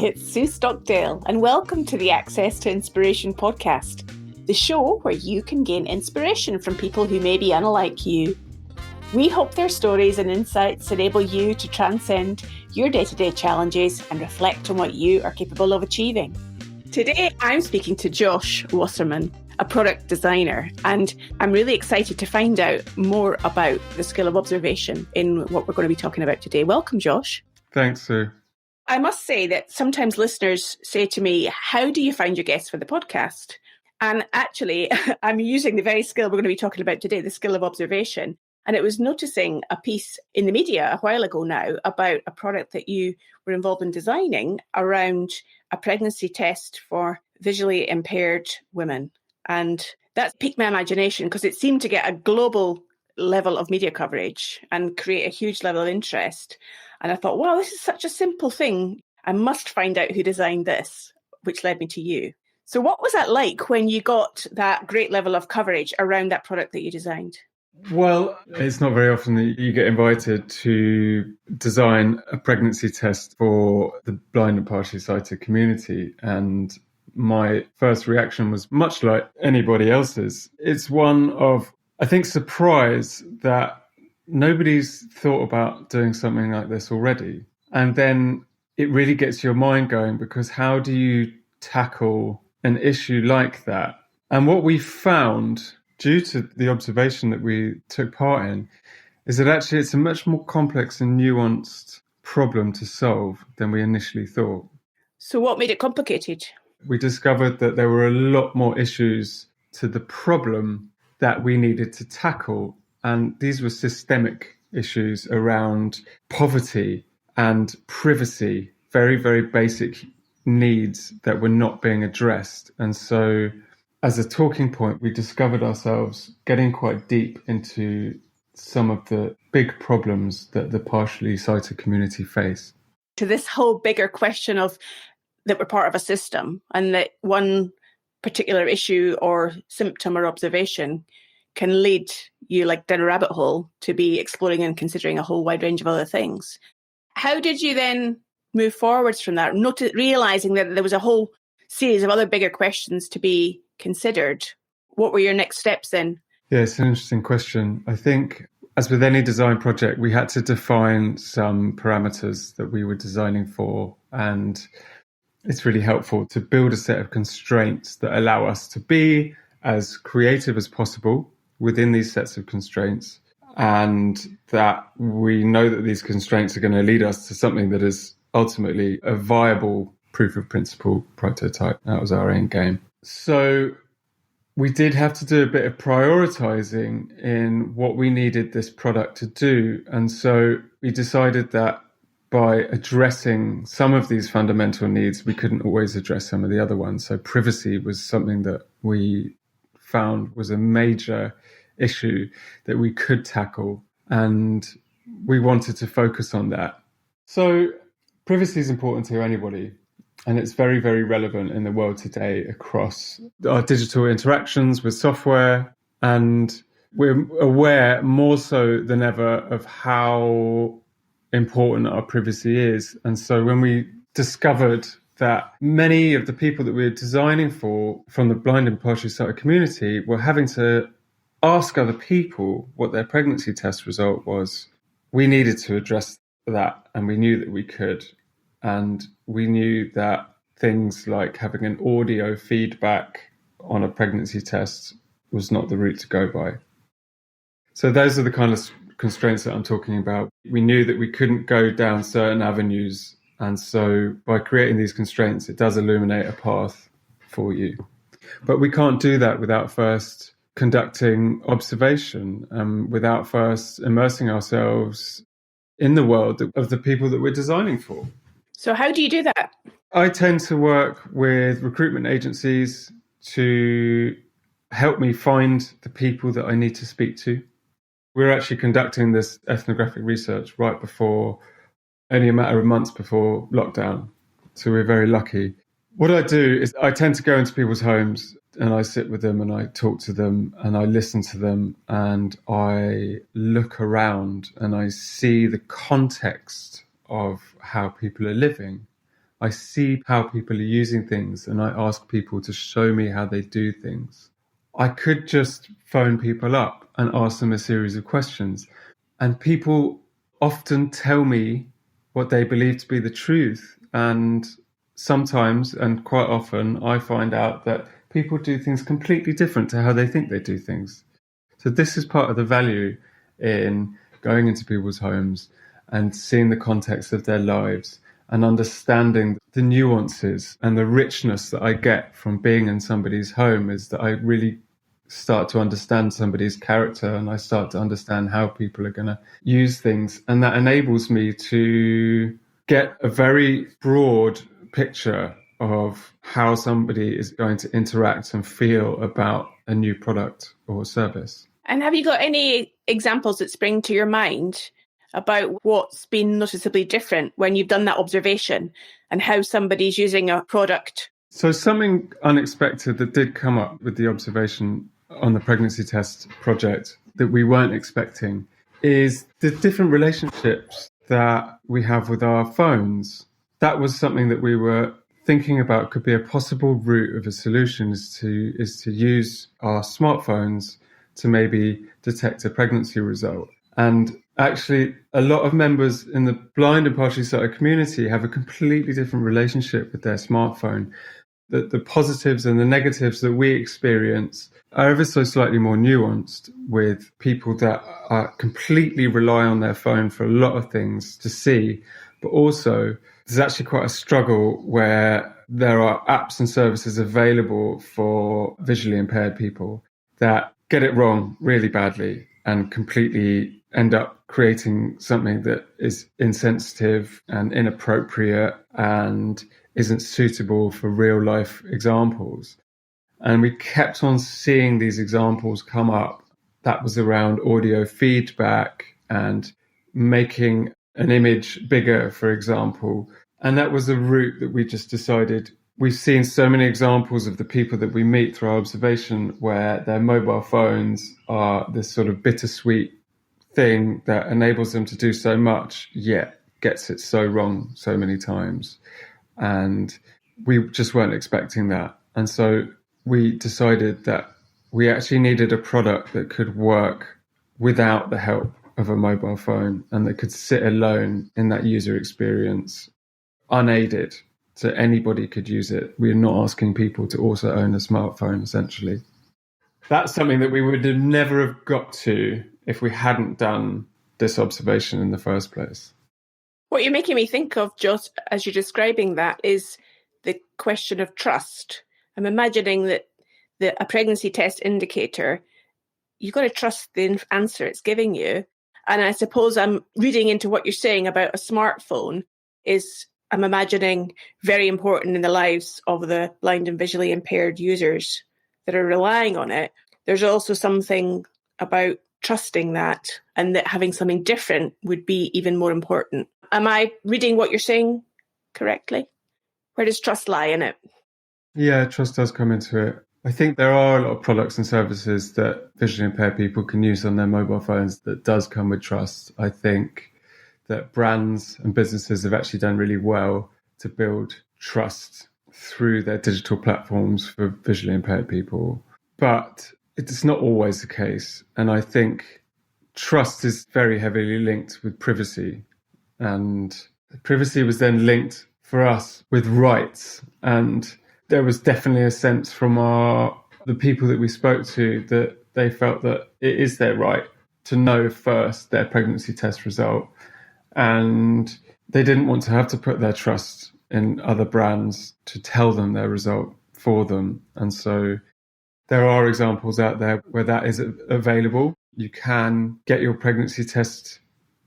it's Sue Stockdale, and welcome to the Access to Inspiration podcast, the show where you can gain inspiration from people who may be unlike you. We hope their stories and insights enable you to transcend your day-to-day challenges and reflect on what you are capable of achieving. Today, I'm speaking to Josh Wasserman, a product designer, and I'm really excited to find out more about the skill of observation in what we're going to be talking about today. Welcome, Josh. Thanks, Sue. I must say that sometimes listeners say to me, how do you find your guests for the podcast? And actually, I'm using the very skill we're going to be talking about today, the skill of observation. And it was noticing a piece in the media a while ago now about a product that you were involved in designing around a pregnancy test for visually impaired women. And that piqued my imagination because it seemed to get a global level of media coverage and create a huge level of interest. And I thought, wow, this is such a simple thing. I must find out who designed this, which led me to you. So what was that like when you got that great level of coverage around that product that you designed? Well, it's not very often that you get invited to design a pregnancy test for the blind and partially sighted community. And my first reaction was much like anybody else's. It's one of, I think, surprise that nobody's thought about doing something like this already. And then it really gets your mind going, because how do you tackle an issue like that? And what we found, due to the observation that we took part in, is that actually it's a much more complex and nuanced problem to solve than we initially thought. So what made it complicated? We discovered that there were a lot more issues to the problem that we needed to tackle. And these were systemic issues around poverty and privacy, very, very basic needs that were not being addressed. And so as a talking point, we discovered ourselves getting quite deep into some of the big problems that the partially sighted community face. To this whole bigger question of that we're part of a system and that one particular issue or symptom or observation can lead you like down a rabbit hole to be exploring and considering a whole wide range of other things. How did you then move forwards from that, realizing that there was a whole series of other bigger questions to be considered? What were your next steps then? Yeah, it's an interesting question. I think, as with any design project, we had to define some parameters that we were designing for. And it's really helpful to build a set of constraints that allow us to be as creative as possible within these sets of constraints, and that we know that these constraints are going to lead us to something that is ultimately a viable proof of principle prototype. That was our end game. So we did have to do a bit of prioritizing in what we needed this product to do. And so we decided that by addressing some of these fundamental needs, we couldn't always address some of the other ones. So privacy was something that we found was a major issue that we could tackle, and we wanted to focus on that. So privacy is important to anybody, and it's very, very relevant in the world today across our digital interactions with software. And we're aware more so than ever of how important our privacy is. And so when we discovered that many of the people that we were designing for from the blind and partially sighted community were having to ask other people what their pregnancy test result was, we needed to address that, and we knew that we could. And we knew that things like having an audio feedback on a pregnancy test was not the route to go by. So those are the kind of constraints that I'm talking about. We knew that we couldn't go down certain avenues. And so by creating these constraints, it does illuminate a path for you. But we can't do that without first conducting observation, without first immersing ourselves in the world of the people that we're designing for. So how do you do that? I tend to work with recruitment agencies to help me find the people that I need to speak to. We're actually conducting this ethnographic research right before, only a matter of months before lockdown. So we're very lucky. What I do is I tend to go into people's homes and I sit with them and I talk to them and I listen to them and I look around and I see the context of how people are living. I see how people are using things and I ask people to show me how they do things. I could just phone people up and ask them a series of questions. And people often tell me what they believe to be the truth. And sometimes, and quite often, I find out that people do things completely different to how they think they do things. So this is part of the value in going into people's homes and seeing the context of their lives and understanding the nuances and the richness that I get from being in somebody's home, is that I really start to understand somebody's character and I start to understand how people are going to use things. And that enables me to get a very broad picture of how somebody is going to interact and feel about a new product or service. And have you got any examples that spring to your mind about what's been noticeably different when you've done that observation and how somebody's using a product? So something unexpected that did come up with the observation on the pregnancy test project that we weren't expecting is the different relationships that we have with our phones. That was something that we were thinking about could be a possible route of a solution, is to use our smartphones to maybe detect a pregnancy result. And actually, a lot of members in the blind and partially sighted community have a completely different relationship with their smartphone. The positives and the negatives that we experience are ever so slightly more nuanced, with people that are completely rely on their phone for a lot of things to see. But also, there's actually quite a struggle where there are apps and services available for visually impaired people that get it wrong really badly and completely end up creating something that is insensitive and inappropriate and isn't suitable for real life examples. And we kept on seeing these examples come up. That was around audio feedback and making an image bigger, for example. And that was a route that we just decided. We've seen so many examples of the people that we meet through our observation where their mobile phones are this sort of bittersweet thing that enables them to do so much, yet gets it so wrong so many times. And we just weren't expecting that. And so we decided that we actually needed a product that could work without the help of a mobile phone and that could sit alone in that user experience, unaided. So anybody could use it. We're not asking people to also own a smartphone, essentially. That's something that we would have never have got to if we hadn't done this observation in the first place. What you're making me think of, Josh, as you're describing that, is the question of trust. I'm imagining that a pregnancy test indicator, you've got to trust the answer it's giving you. And I suppose I'm reading into what you're saying about a smartphone is, I'm imagining, very important in the lives of the blind and visually impaired users that are relying on it. There's also something about trusting that, and that having something different would be even more important. Am I reading what you're saying correctly? Where does trust lie in it? Yeah, trust does come into it. I think there are a lot of products and services that visually impaired people can use on their mobile phones that does come with trust. I think that brands and businesses have actually done really well to build trust through their digital platforms for visually impaired people. But it's not always the case. And I think trust is very heavily linked with privacy. And privacy was then linked for us with rights. And there was definitely a sense from the people that we spoke to that they felt that it is their right to know first their pregnancy test result. And they didn't want to have to put their trust in other brands to tell them their result for them. And so there are examples out there where that is available. You can get your pregnancy test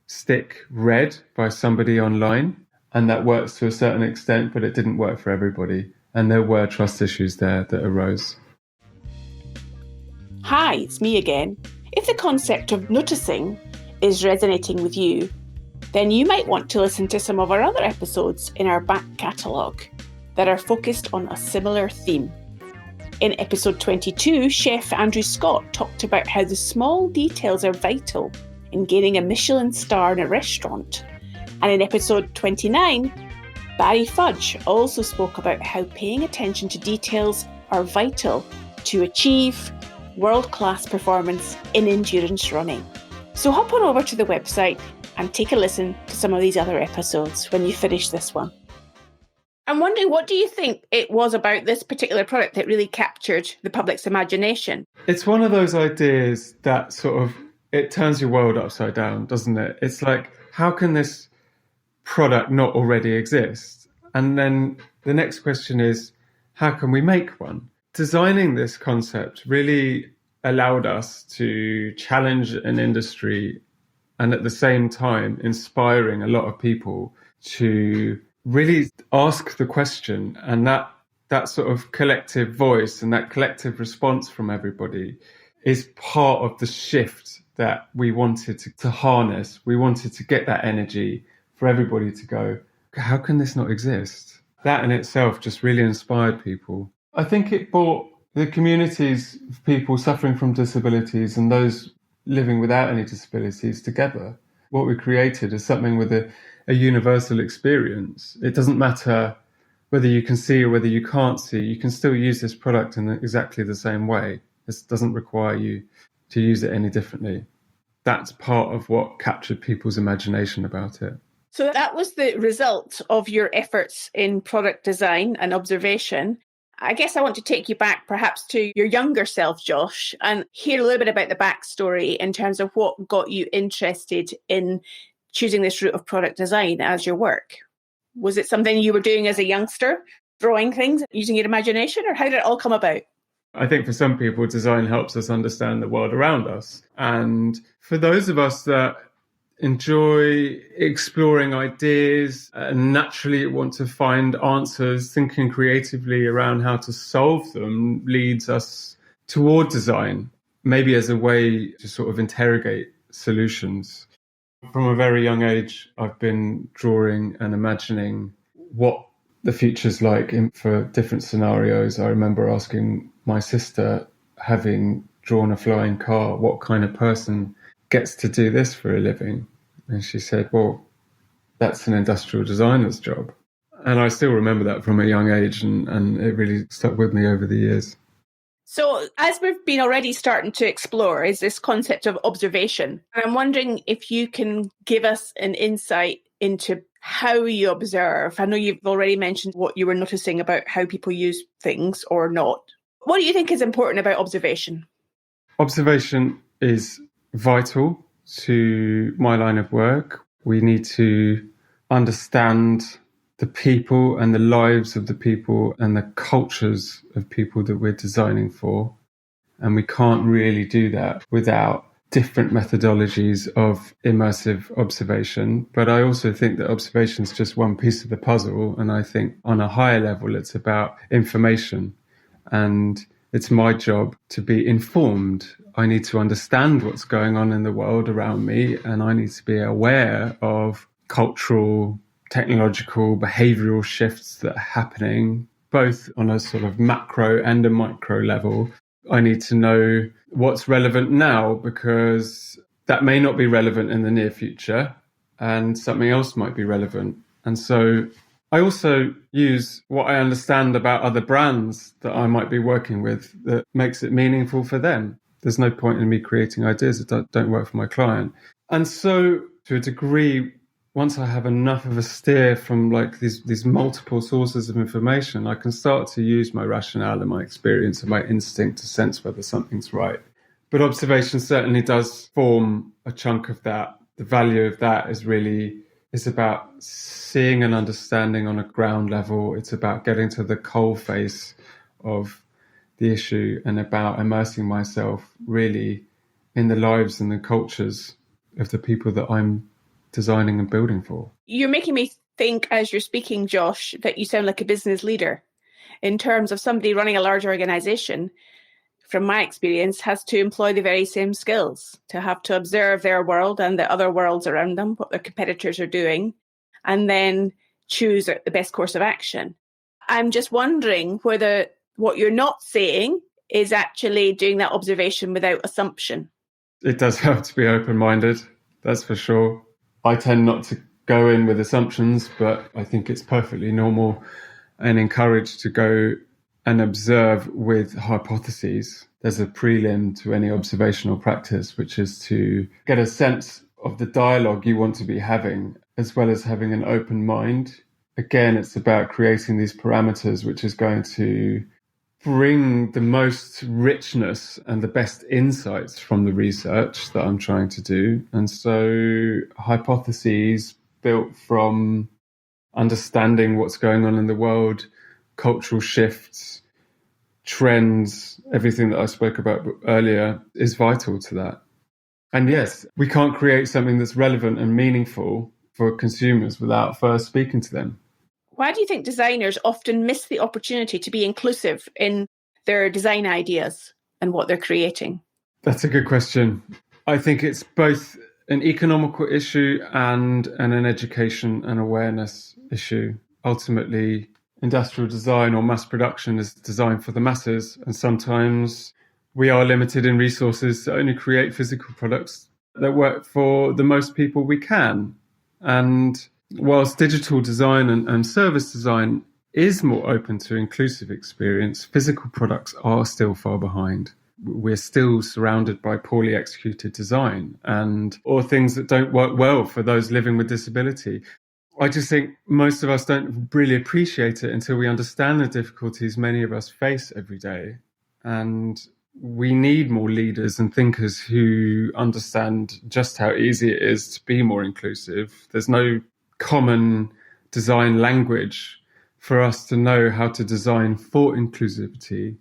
stick read by somebody online, and that works to a certain extent, but it didn't work for everybody. And there were trust issues there that arose. Hi, it's me again. If the concept of noticing is resonating with you, then you might want to listen to some of our other episodes in our back catalogue that are focused on a similar theme. In episode 22, Chef Andrew Scott talked about how the small details are vital in gaining a Michelin star in a restaurant. And in episode 29, Barry Fudge also spoke about how paying attention to details are vital to achieve world-class performance in endurance running. So hop on over to the website and take a listen to some of these other episodes when you finish this one. I'm wondering, what do you think it was about this particular product that really captured the public's imagination? It's one of those ideas that sort of, it turns your world upside down, doesn't it? It's like, how can this product not already exist? And then the next question is, how can we make one? Designing this concept really allowed us to challenge an industry and at the same time inspiring a lot of people to really ask the question, and that sort of collective voice and that collective response from everybody is part of the shift that we wanted to harness. We wanted to get that energy for everybody to go, how can this not exist? That in itself just really inspired people. I think it brought the communities of people suffering from disabilities and those living without any disabilities together. What we created is something with a universal experience. It doesn't matter whether you can see or whether you can't see, you can still use this product in exactly the same way. This doesn't require you to use it any differently. That's part of what captured people's imagination about it. So that was the result of your efforts in product design and observation. I guess I want to take you back perhaps to your younger self, Josh, and hear a little bit about the backstory in terms of what got you interested in choosing this route of product design as your work. Was it something you were doing as a youngster, drawing things, using your imagination, or how did it all come about? I think for some people, design helps us understand the world around us. And for those of us that enjoy exploring ideas and naturally want to find answers, thinking creatively around how to solve them leads us toward design, maybe as a way to sort of interrogate solutions. From a very young age, I've been drawing and imagining what the future's like for different scenarios. I remember asking my sister, having drawn a flying car, what kind of person gets to do this for a living? And she said, well, that's an industrial designer's job. And I still remember that from a young age, and it really stuck with me over the years. So as we've been already starting to explore is this concept of observation. And I'm wondering if you can give us an insight into how you observe. I know you've already mentioned what you were noticing about how people use things or not. What do you think is important about observation? Observation is vital to my line of work. We need to understand the people and the lives of the people and the cultures of people that we're designing for. And we can't really do that without different methodologies of immersive observation. But I also think that observation is just one piece of the puzzle. And I think on a higher level, it's about information. And it's my job to be informed. I need to understand what's going on in the world around me, and I need to be aware of cultural, technological, behavioral shifts that are happening, both on a sort of macro and a micro level. I need to know what's relevant now, because that may not be relevant in the near future, and something else might be relevant. And so I also use what I understand about other brands that I might be working with that makes it meaningful for them. There's no point in me creating ideas that don't work for my client. And so to a degree, once I have enough of a steer from like these multiple sources of information, I can start to use my rationale and my experience and my instinct to sense whether something's right. But observation certainly does form a chunk of that. The value of that is about seeing and understanding on a ground level. It's about getting to the coal face of the issue and about immersing myself really in the lives and the cultures of the people that I'm designing and building for. You're making me think as you're speaking, Josh, that you sound like a business leader in terms of somebody running a large organization. From my experience, has to employ the very same skills, to have to observe their world and the other worlds around them, what their competitors are doing, and then choose the best course of action. I'm just wondering whether what you're not saying is actually doing that observation without assumption. It does have to be open-minded, that's for sure. I tend not to go in with assumptions, but I think it's perfectly normal and encouraged to go and observe with hypotheses. There's a prelim to any observational practice, which is to get a sense of the dialogue you want to be having, as well as having an open mind. Again, it's about creating these parameters, which is going to bring the most richness and the best insights from the research that I'm trying to do. And so hypotheses built from understanding what's going on in the world, cultural shifts, trends, everything that I spoke about earlier is vital to that. And yes, we can't create something that's relevant and meaningful for consumers without first speaking to them. Why do you think designers often miss the opportunity to be inclusive in their design ideas and what they're creating? That's a good question. I think it's both an economical issue and an education and awareness issue. Ultimately, industrial design or mass production is designed for the masses, and sometimes we are limited in resources to only create physical products that work for the most people we can. And whilst digital design and service design is more open to inclusive experience, physical products are still far behind. We're still surrounded by poorly executed design or things that don't work well for those living with disability. I just think most of us don't really appreciate it until we understand the difficulties many of us face every day. And we need more leaders and thinkers who understand just how easy it is to be more inclusive. There's no common design language for us to know how to design for inclusivity.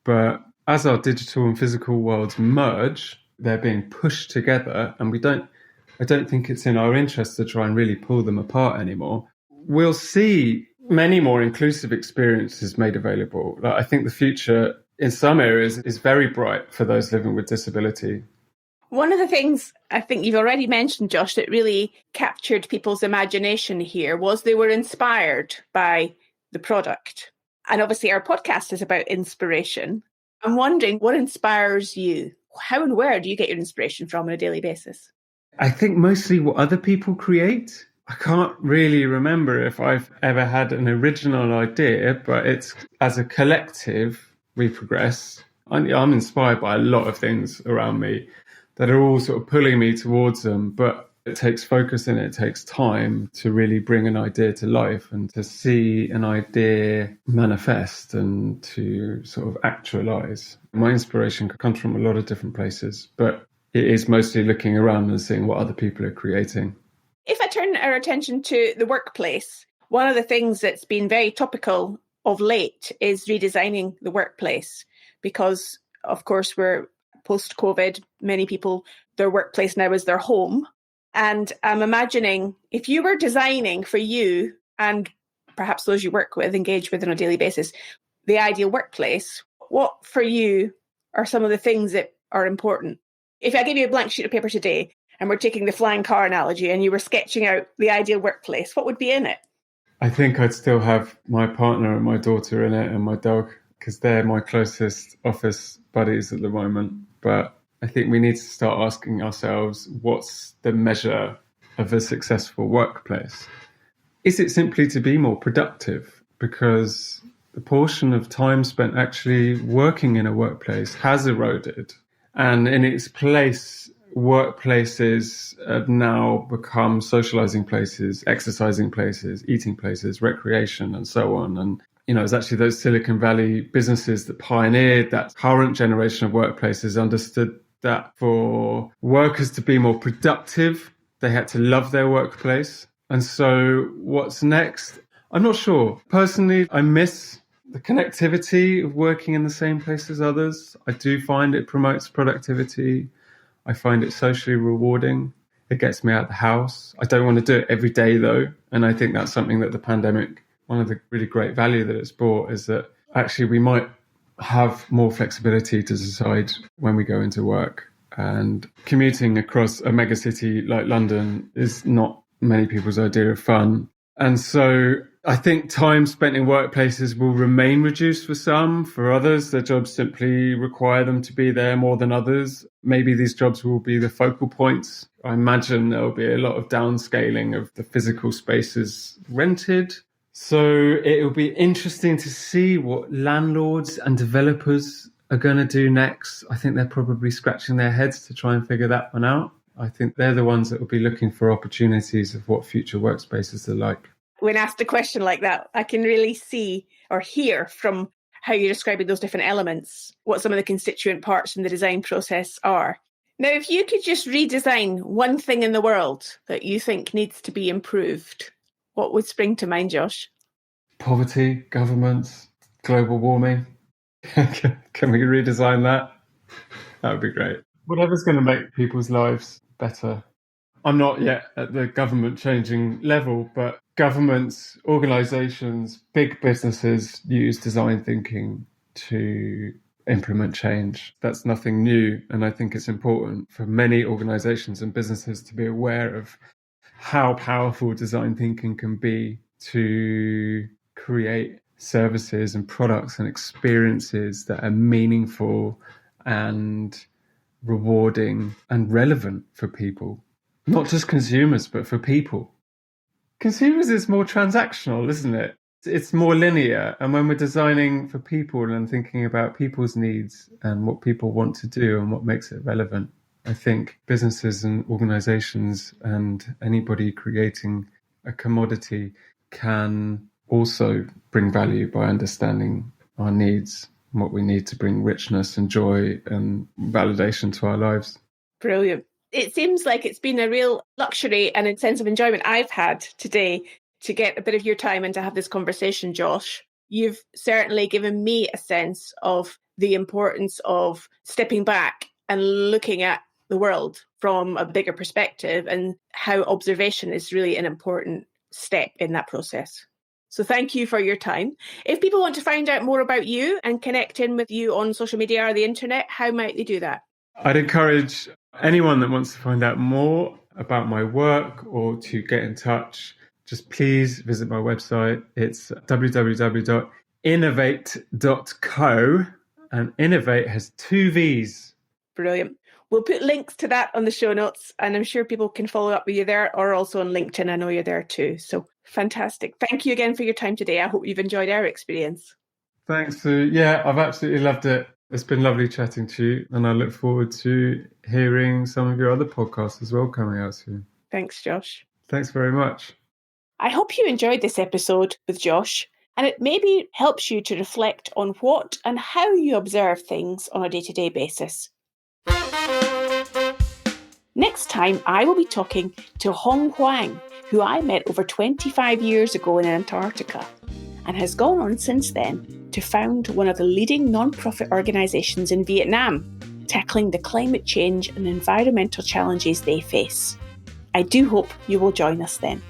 But as our digital and physical worlds merge, they're being pushed together, and I don't think it's in our interest to try and really pull them apart anymore. We'll see many more inclusive experiences made available. I think the future in some areas is very bright for those living with disability. One of the things I think you've already mentioned, Josh, that really captured people's imagination here was they were inspired by the product. And obviously our podcast is about inspiration. I'm wondering, what inspires you? How and where do you get your inspiration from on a daily basis? I think mostly what other people create. I can't really remember if I've ever had an original idea, but it's as a collective, we progress. I'm inspired by a lot of things around me that are all sort of pulling me towards them, but it takes focus and it takes time to really bring an idea to life and to see an idea manifest and to sort of actualize. My inspiration comes from a lot of different places, but it is mostly looking around and seeing what other people are creating. If I turn our attention to the workplace, one of the things that's been very topical of late is redesigning the workplace because, of course, we're post-COVID. Many people, their workplace now is their home. And I'm imagining if you were designing for you and perhaps those you work with, engage with on a daily basis, the ideal workplace, what for you are some of the things that are important? If I gave you a blank sheet of paper today and we're taking the flying car analogy and you were sketching out the ideal workplace, what would be in it? I think I'd still have my partner and my daughter in it and my dog because they're my closest office buddies at the moment. But I think we need to start asking ourselves, what's the measure of a successful workplace? Is it simply to be more productive? Because the portion of time spent actually working in a workplace has eroded. And in its place, workplaces have now become socializing places, exercising places, eating places, recreation, and so on. And, it's actually those Silicon Valley businesses that pioneered that current generation of workplaces understood that for workers to be more productive, they had to love their workplace. And so what's next? I'm not sure. Personally, I miss the connectivity of working in the same place as others. I do find it promotes productivity. I find it socially rewarding. It gets me out of the house. I don't want to do it every day, though. And I think that's something that the pandemic, one of the really great value that it's brought is that actually we might have more flexibility to decide when we go into work. And commuting across a megacity like London is not many people's idea of fun. And so I think time spent in workplaces will remain reduced for some. For others, their jobs simply require them to be there more than others. Maybe these jobs will be the focal points. I imagine there'll be a lot of downscaling of the physical spaces rented. So it'll be interesting to see what landlords and developers are going to do next. I think they're probably scratching their heads to try and figure that one out. I think they're the ones that will be looking for opportunities of what future workspaces are like. When asked a question like that, I can really see or hear from how you're describing those different elements, what some of the constituent parts in the design process are. Now, if you could just redesign one thing in the world that you think needs to be improved, what would spring to mind, Josh? Poverty, governments, global warming. Can we redesign that? That would be great. Whatever's going to make people's lives better. I'm not yet at the government changing level, but governments, organisations, big businesses use design thinking to implement change. That's nothing new. And I think it's important for many organisations and businesses to be aware of how powerful design thinking can be to create services and products and experiences that are meaningful and rewarding and relevant for people. Not just consumers, but for people. Consumers is more transactional, isn't it? It's more linear. And when we're designing for people and thinking about people's needs and what people want to do and what makes it relevant, I think businesses and organizations and anybody creating a commodity can also bring value by understanding our needs and what we need to bring richness and joy and validation to our lives. Brilliant. It seems like it's been a real luxury and a sense of enjoyment I've had today to get a bit of your time and to have this conversation, Josh. You've certainly given me a sense of the importance of stepping back and looking at the world from a bigger perspective and how observation is really an important step in that process. So thank you for your time. If people want to find out more about you and connect in with you on social media or the internet, how might they do that? I'd encourage anyone that wants to find out more about my work or to get in touch, just please visit my website. It's www.innovate.co, and Innovate has 2 V's. Brilliant. We'll put links to that on the show notes, and I'm sure people can follow up with you there or also on LinkedIn. I know you're there too. So fantastic. Thank you again for your time today. I hope you've enjoyed our experience. Thanks, Sue. Yeah, I've absolutely loved it. It's been lovely chatting to you, and I look forward to hearing some of your other podcasts as well coming out soon. Thanks, Josh. Thanks very much. I hope you enjoyed this episode with Josh, and it maybe helps you to reflect on what and how you observe things on a day-to-day basis. Next time, I will be talking to Hong Huang, who I met over 25 years ago in Antarctica, and has gone on since then to found one of the leading non-profit organisations in Vietnam, tackling the climate change and environmental challenges they face. I do hope you will join us then.